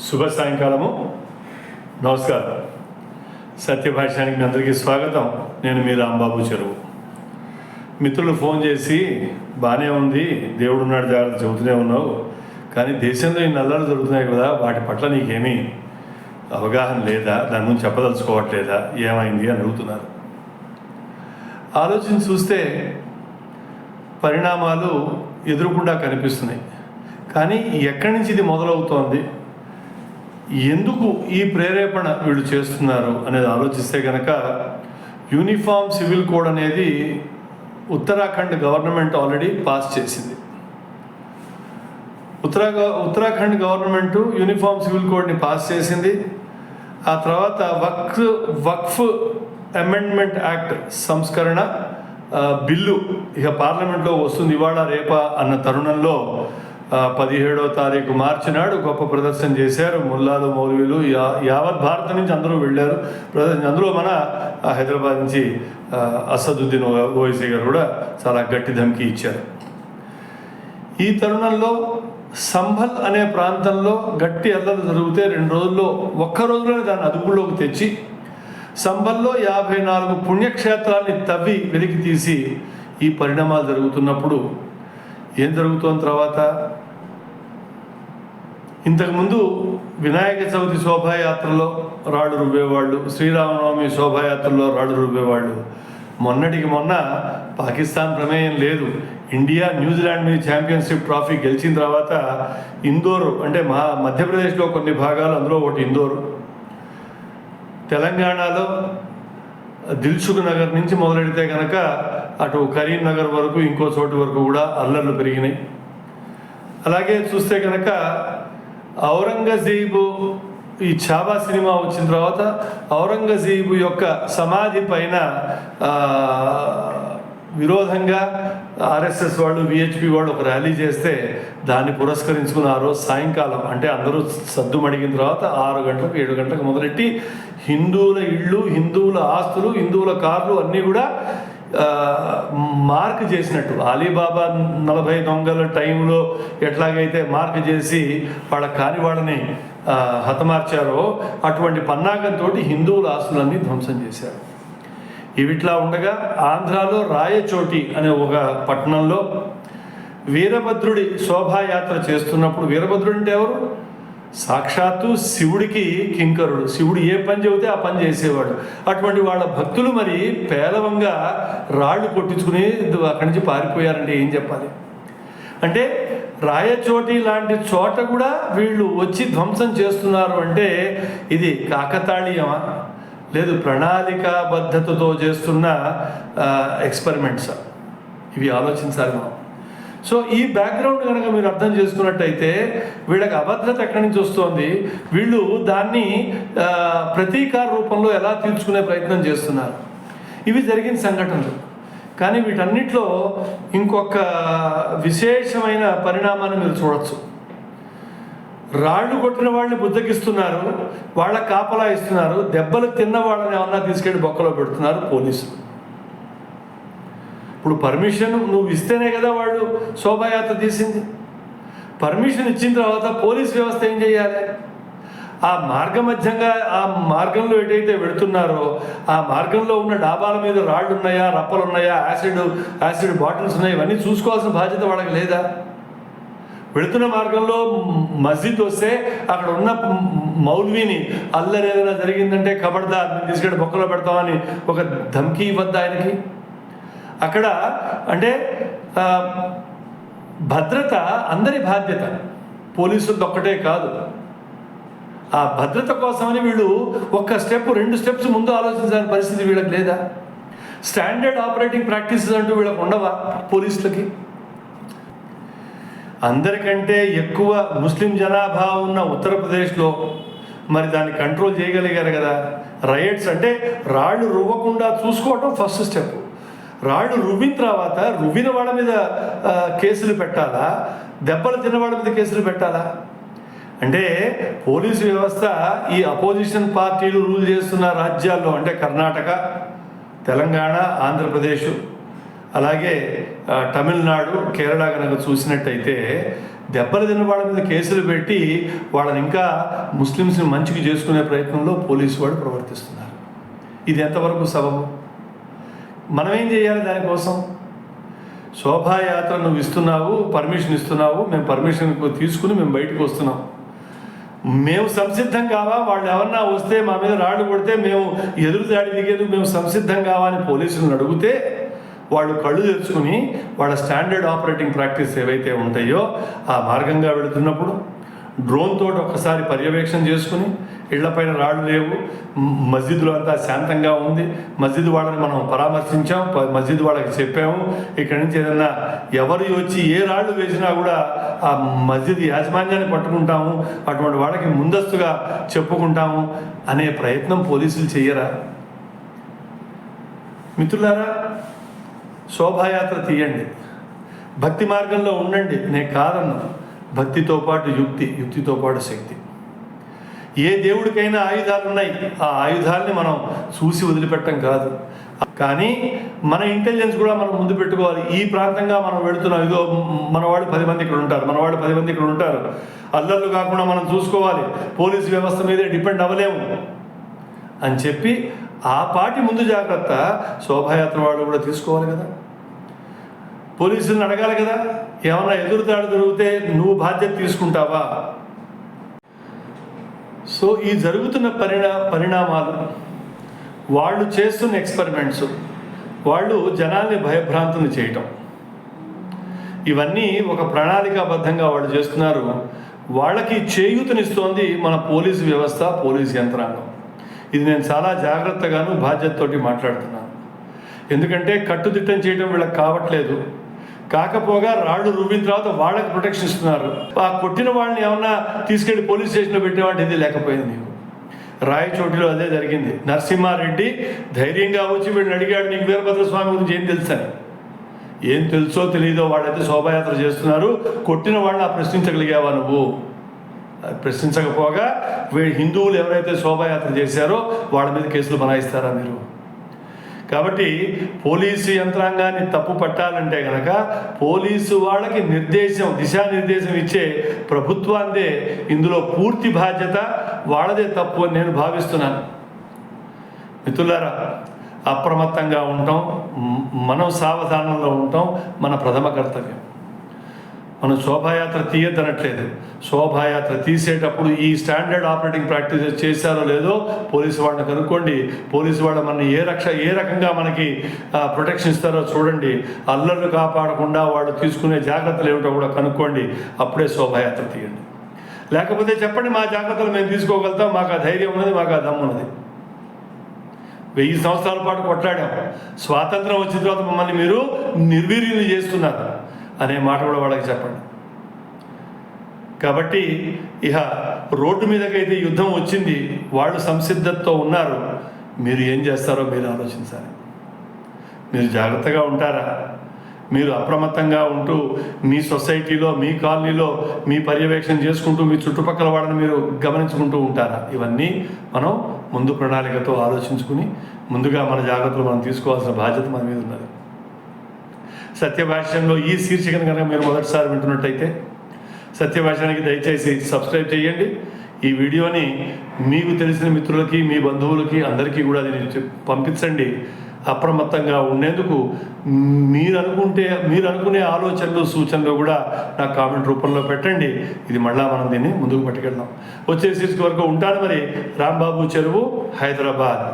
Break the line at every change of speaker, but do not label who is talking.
శుభ సాయంకాలము. నమస్కారం. సత్యభాష్యానికి మీ అందరికీ స్వాగతం. నేను మీ రాంబాబు చెరువు. మిత్రులు ఫోన్ చేసి బాగానే ఉంది, దేవుడు ఉన్నాడు జాగ్రత్త చెబుతూనే ఉన్నావు, కానీ దేశంలో ఈ నల్లలు జరుగుతున్నాయి కదా, వాటి పట్ల నీకేమీ అవగాహన లేదా, దాని గురించి చెప్పదలుచుకోవట్లేదా, ఏమైంది అని అడుగుతున్నారు. ఆలోచించి చూస్తే పరిణామాలు ఎదురుకుండా కనిపిస్తున్నాయి. కానీ ఎక్కడి నుంచి ఇది మొదలవుతోంది, ఎందుకు ఈ ప్రేరేపణ వీళ్ళు చేస్తున్నారు అనేది ఆలోచిస్తే కనుక యూనిఫామ్ సివిల్ కోడ్ అనేది ఉత్తరాఖండ్ గవర్నమెంట్ ఆల్రెడీ పాస్ చేసింది. ఉత్తరాఖండ్ గవర్నమెంట్ యూనిఫామ్ సివిల్ కోడ్ని పాస్ చేసింది. ఆ తర్వాత వక్ఫ్ అమెండ్మెంట్ యాక్ట్ సంస్కరణ బిల్లు ఇక పార్లమెంట్లో వస్తుంది ఇవాళ రేపా అన్న తరుణంలో 17వ తారీఖు మార్చి నాడు గొప్ప ప్రదర్శన చేశారు ముల్లాలు, మౌలవీలు, యావత్ భారత్ నుంచి అందరూ వెళ్ళారు ప్రదర్శన. అందులో మన హైదరాబాద్ నుంచి అసదుద్దీన్ ఓవైసీ గారు కూడా చాలా గట్టి ధమ్కి ఇచ్చారు. ఈ తరుణంలో సంభల్ అనే ప్రాంతంలో గట్టి అల్లలు జరిగితే 2 రోజుల్లో ఒక్క రోజులోనే దాన్ని అదుపులోకి తెచ్చి సంభల్లో 54 పుణ్యక్షేత్రాన్ని తవ్వి వెలికి తీసి ఈ పరిణామాలు జరుగుతున్నప్పుడు ఏం జరుగుతోంది తర్వాత? ఇంతకుముందు వినాయక చవితి శోభాయాత్రలో రాళ్ళు రువ్వేవాళ్ళు, శ్రీరామనవమి శోభాయాత్రలో రాళ్ళు రువ్వేవాళ్ళు. మొన్నటికి మొన్న పాకిస్తాన్ ప్రమేయం లేదు, ఇండియా న్యూజిలాండ్ మీద ఛాంపియన్షిప్ ట్రాఫీ గెలిచిన తర్వాత ఇందోర్ అంటే మధ్యప్రదేశ్లో కొన్ని భాగాలు, అందులో ఒకటి ఇందోర్, తెలంగాణలో దిల్సుఖ్ నగర్ నుంచి మొదలెడితే కనుక అటు కరీంనగర్ వరకు ఇంకో చోటు వరకు కూడా అల్లర్లు పెరిగినాయి. అలాగే చూస్తే కనుక ఔరంగజేబు ఈ ఛాబా సినిమా వచ్చిన తర్వాత ఔరంగజేబు యొక్క సమాధి పైన విరోధంగా ఆర్ఎస్ఎస్ వాళ్ళు, విహెచ్పి వాళ్ళు ఒక ర్యాలీ చేస్తే దాన్ని పురస్కరించుకుని ఆ రోజు సాయంకాలం అంటే అందరూ సద్దుమడిగిన తర్వాత 6 గంటలకు 7 గంటలకు మొదలెట్టి హిందువుల ఇళ్ళు, హిందువుల ఆస్తులు, హిందువుల కార్లు అన్నీ కూడా మార్క్ చేసినట్టు అలీబాబా 40 దొంగల టైంలో ఎట్లాగైతే మార్క్ చేసి కాని వాళ్ళని హతమార్చారో అటువంటి పన్నాగంతో హిందువుల ఆస్తులన్నీ ధ్వంసం చేశారు. ఇవిట్లా ఉండగా ఆంధ్రాలో రాయచోటి అనే ఒక పట్టణంలో వీరభద్రుడి శోభాయాత్ర చేస్తున్నప్పుడు, వీరభద్రుడు అంటే ఎవరు? సాక్షాత్తు శివుడికి కింకరుడు, శివుడు ఏ పని చెబితే ఆ పని చేసేవాడు. అటువంటి వాళ్ళ భక్తులు మరి పేలవంగా రాళ్ళు కొట్టించుకుని అక్కడి నుంచి పారిపోయారంటే ఏం చెప్పాలి? అంటే రాయచోటి లాంటి చోట కూడా వీళ్ళు వచ్చి ధ్వంసం చేస్తున్నారు అంటే ఇది కాకతాళీయమా, లేదు ప్రణాళికాబద్ధతతో చేస్తున్న ఎక్స్పెరిమెంట్స్? ఇవి ఆలోచించాలి మనం. సో ఈ బ్యాక్గ్రౌండ్ కనుక మీరు అర్థం చేసుకున్నట్టయితే వీళ్ళకి అభద్రత ఎక్కడి నుంచి వస్తుంది, వీళ్ళు దాన్ని ప్రతీకార రూపంలో ఎలా తీర్చుకునే ప్రయత్నం చేస్తున్నారు. ఇవి జరిగిన సంఘటనలు. కానీ వీటన్నిటిలో ఇంకొక విశేషమైన పరిణామాన్ని మీరు చూడొచ్చు. రాళ్ళు కొట్టిన వాళ్ళని బుద్ధగిస్తున్నారు, వాళ్ళ కాపలా ఇస్తున్నారు, దెబ్బలు తిన్న వాళ్ళని ఏమన్నా తీసుకెళ్ళి బొక్కలో పెడుతున్నారు పోలీసులు. ఇప్పుడు పర్మిషన్ నువ్వు ఇస్తేనే కదా వాళ్ళు శోభాయాత్ర తీసింది. పర్మిషన్ ఇచ్చిన తర్వాత పోలీస్ వ్యవస్థ ఏం చేయాలి? ఆ మార్గమధ్యంగా ఆ మార్గంలో ఎటైతే వెళుతున్నారో ఆ మార్గంలో ఉన్న డాబాల మీద రాళ్ళు ఉన్నాయా, రప్పలు ఉన్నాయా, యాసిడ్ బాటిల్స్ ఉన్నాయా, ఇవన్నీ చూసుకోవాల్సిన బాధ్యత వాళ్ళకి లేదా? వెళుతున్న మార్గంలో మస్జిద్ వస్తే అక్కడ ఉన్న మౌల్వీని అల్లరి ఏదైనా జరిగిందంటే ఖబర్దార్ తీసుకెళ్ళి బొక్కలో పెడతామని ఒక ధమ్కీ ఇవ్వద్దు ఆయనకి. అక్కడ అంటే భద్రత అందరి బాధ్యత, పోలీసులది ఒక్కటే కాదు. ఆ భద్రత కోసమని వీళ్ళు ఒక్క స్టెప్ 2 స్టెప్స్ ముందు ఆలోచించాల్సిన పరిస్థితి వీళ్ళకి లేదా? స్టాండర్డ్ ఆపరేటింగ్ ప్రాక్టీసెస్ అంటూ వీళ్ళకి ఉండవా పోలీసులకి? అందరికంటే ఎక్కువ ముస్లిం జనాభా ఉన్న ఉత్తరప్రదేశ్లో మరి దాన్ని కంట్రోల్ చేయగలిగారు కదా. రైట్స్ అంటే రాళ్ళు రువ్వకుండా చూసుకోవటం ఫస్ట్ స్టెప్. రాళ్ళు రువ్విన తర్వాత రువ్విన వాళ్ళ మీద కేసులు పెట్టాలా, దెబ్బలు తిన్న వాళ్ళ మీద కేసులు పెట్టాలా? అంటే పోలీసు వ్యవస్థ ఈ అపోజిషన్ పార్టీలు రూల్ చేస్తున్న రాజ్యాల్లో అంటే కర్ణాటక, తెలంగాణ, ఆంధ్రప్రదేశ్, అలాగే తమిళనాడు, కేరళ కనుక చూసినట్టయితే దెబ్బలు తిన్న వాళ్ళ మీద కేసులు పెట్టి వాళ్ళని ఇంకా ముస్లిమ్స్ని మంచిగా చేసుకునే ప్రయత్నంలో పోలీసు వాళ్ళు ప్రవర్తిస్తున్నారు. ఇది ఎంతవరకు సబబు? మనం ఏం చేయాలి దానికోసం? శోభాయాత్ర నువ్వు ఇస్తున్నావు, పర్మిషన్ ఇస్తున్నావు, మేము పర్మిషన్ తీసుకుని మేము బయటకు వస్తున్నాం. మేము సంసిద్ధం కావా? వాళ్ళు ఎవరన్నా వస్తే మా మీద రాళ్ళు కొడితే మేము ఎదురు దాడి దిగేది మేము సంసిద్ధం కావా అని పోలీసులను అడిగితే వాళ్ళు కళ్ళు తెరుచుకుని వాళ్ళ స్టాండర్డ్ ఆపరేటింగ్ ప్రాక్టీస్ ఏవైతే ఉంటాయో ఆ మార్గంగా వెళుతున్నప్పుడు డ్రోన్ తోటి ఒకసారి పర్యవేక్షణ చేసుకుని ఇళ్లపైన రాళ్ళు లేవు, మస్జిద్లో అంతా శాంతంగా ఉంది, మస్జిద్ వాళ్ళని మనం పరామర్శించాం, మస్జిద్ వాళ్ళకి చెప్పాము ఇక్కడి నుంచి ఏదన్నా ఎవరు వచ్చి ఏ రాళ్ళు వేసినా కూడా ఆ మస్జిద్ యాజమాన్యాన్ని పట్టుకుంటాము, అటువంటి వాళ్ళకి ముందస్తుగా చెప్పుకుంటాము అనే ప్రయత్నం పోలీసులు చెయ్యరా? మిత్రులారా, శోభాయాత్ర తీయండి, భక్తి మార్గంలో ఉండండి, నేను కాదన్నా. భక్తితో పాటు యుక్తి, యుక్తితో పాటు శక్తి. ఏ దేవుడికైనా ఆయుధాలు ఉన్నాయి, ఆ ఆయుధాలని మనం చూసి వదిలిపెట్టం కాదు. కానీ మన ఇంటెలిజెన్స్ కూడా మనం ముందు పెట్టుకోవాలి. ఈ ప్రాంతంగా మనం వెళుతున్నాం, ఇదో మన వాళ్ళు 10 మంది ఇక్కడ ఉంటారు, మన వాళ్ళు 10 మంది ఇక్కడ ఉంటారు, అల్లర్లు కాకుండా మనం చూసుకోవాలి, పోలీసు వ్యవస్థ మీదే డిపెండ్ అవ్వలేము అని చెప్పి ఆ పాటి ముందు జాగ్రత్త శోభాయాత్ర వాళ్ళు కూడా తీసుకోవాలి కదా. పోలీసులను అడగాలి కదా, ఏమన్నా ఎదురుదాడి జరిగితే నువ్వు బాధ్యత తీసుకుంటావా? సో ఈ జరుగుతున్న పరిణామాలు, వాళ్ళు చేస్తున్న ఎక్స్పెరిమెంట్స్, వాళ్ళు జనాల్ని భయభ్రాంతులు చేయటం, ఇవన్నీ ఒక ప్రణాళికాబద్ధంగా వాళ్ళు చేస్తున్నారు. వాళ్ళకి చేయూతనిస్తోంది మన పోలీసు వ్యవస్థ, పోలీసు యంత్రాంగం. ఇది నేను చాలా జాగ్రత్తగాను బాధ్యతతోటి మాట్లాడుతున్నాను. ఎందుకంటే కట్టుదిట్టం చేయడం వీళ్ళకి కావట్లేదు. కాకపోగా రాళ్ళు రువ్విన తర్వాత వాళ్ళకి ప్రొటెక్షన్ ఇస్తున్నారు. ఆ కొట్టిన వాళ్ళని ఏమన్నా తీసుకెళ్లి పోలీస్ స్టేషన్లో పెట్టేవాటి ఇది లేకపోయింది. నీకు రాయచోటిలో అదే జరిగింది. నరసింహారెడ్డి ధైర్యంగా వచ్చి వీళ్ళని అడిగాడు, నీకు వీరభద్రస్వామి గురించి ఏం తెలుసని. ఏం తెలుసో తెలియదో వాళ్ళైతే శోభాయాత్ర చేస్తున్నారు, కొట్టిన వాళ్ళని ప్రశ్నించగలిగావా నువ్వు? ప్రశ్నించకపోగా హిందువులు ఎవరైతే శోభాయాత్ర చేశారో వాళ్ళ మీద కేసులు బనాయిస్తారా మీరు? కాబట్టి పోలీసు యంత్రాంగాన్ని తప్పు పట్టాలంటే కనుక పోలీసు వాళ్ళకి దిశానిర్దేశం ఇచ్చే ప్రభుత్వాందే ఇందులో పూర్తి బాధ్యత, వాళ్ళదే తప్పు అని నేను భావిస్తున్నాను. మిత్రులారా, అప్రమత్తంగా ఉండటం, మనం సావధానంలో ఉండటం మన ప్రథమ కర్తవ్యం. మనం శోభాయాత్ర తీయద్దనట్లేదు. శోభాయాత్ర తీసేటప్పుడు ఈ స్టాండర్డ్ ఆపరేటింగ్ ప్రాక్టీసెస్ చేశారో లేదో పోలీసు వాళ్ళని కనుక్కోండి. పోలీసు వాళ్ళు మనని ఏ రకంగా మనకి ప్రొటెక్షన్ ఇస్తారో చూడండి. అల్లర్లు కాపాడకుండా వాళ్ళు తీసుకునే జాగ్రత్తలు ఏమిటో కూడా కనుక్కోండి. అప్పుడే శోభాయాత్ర తీయండి. లేకపోతే చెప్పండి, మా జాగ్రత్తలు మేము తీసుకోగలుగుతాం, మాకు ఆ ధైర్యం ఉన్నది, మాకు ఆ దమ్ము ఉన్నది. 1000 సంవత్సరాల పాటు కొట్లాడాం, స్వాతంత్రం వచ్చిన తర్వాత మమ్మల్ని మీరు నిర్వీర్యం చేస్తున్నారు అనే మాట కూడా వాళ్ళకి చెప్పండి. కాబట్టి ఇక రోడ్డు మీదకైతే యుద్ధం వచ్చింది, వాళ్ళు సంసిద్ధతతో ఉన్నారు, మీరు ఏం చేస్తారో మీరు ఆలోచించాలి. మీరు జాగ్రత్తగా ఉంటారా? మీరు అప్రమత్తంగా ఉంటూ మీ సొసైటీలో, మీ కాలనీలో మీ పర్యవేక్షణ చేసుకుంటూ మీ చుట్టుపక్కల వాళ్ళని మీరు గమనించుకుంటూ ఉంటారా? ఇవన్నీ మనం ముందు ప్రణాళికతో ఆలోచించుకుని ముందుగా మన జాగ్రత్తలు మనం తీసుకోవాల్సిన బాధ్యత మన మీద ఉన్నది. సత్యభాష్యంలో ఈ శీర్షికను కనుక మీరు మొదటిసారి వింటున్నట్టయితే సత్యభాష్యానికి దయచేసి సబ్స్క్రైబ్ చేయండి. ఈ వీడియోని మీకు తెలిసిన మిత్రులకి, మీ బంధువులకి, అందరికీ కూడా దీన్ని పంపించండి. అప్రమత్తంగా ఉండేందుకు మీరు అనుకునే ఆలోచనలు, సూచనలు కూడా నాకు కామెంట్ రూపంలో పెట్టండి. ఇది మళ్ళా మనం దీన్ని ముందుకు పట్టుకెళ్దాం. వచ్చే శీర్షిక వరకు ఉంటాను. మరి రాంబాబు చెరువు, హైదరాబాద్.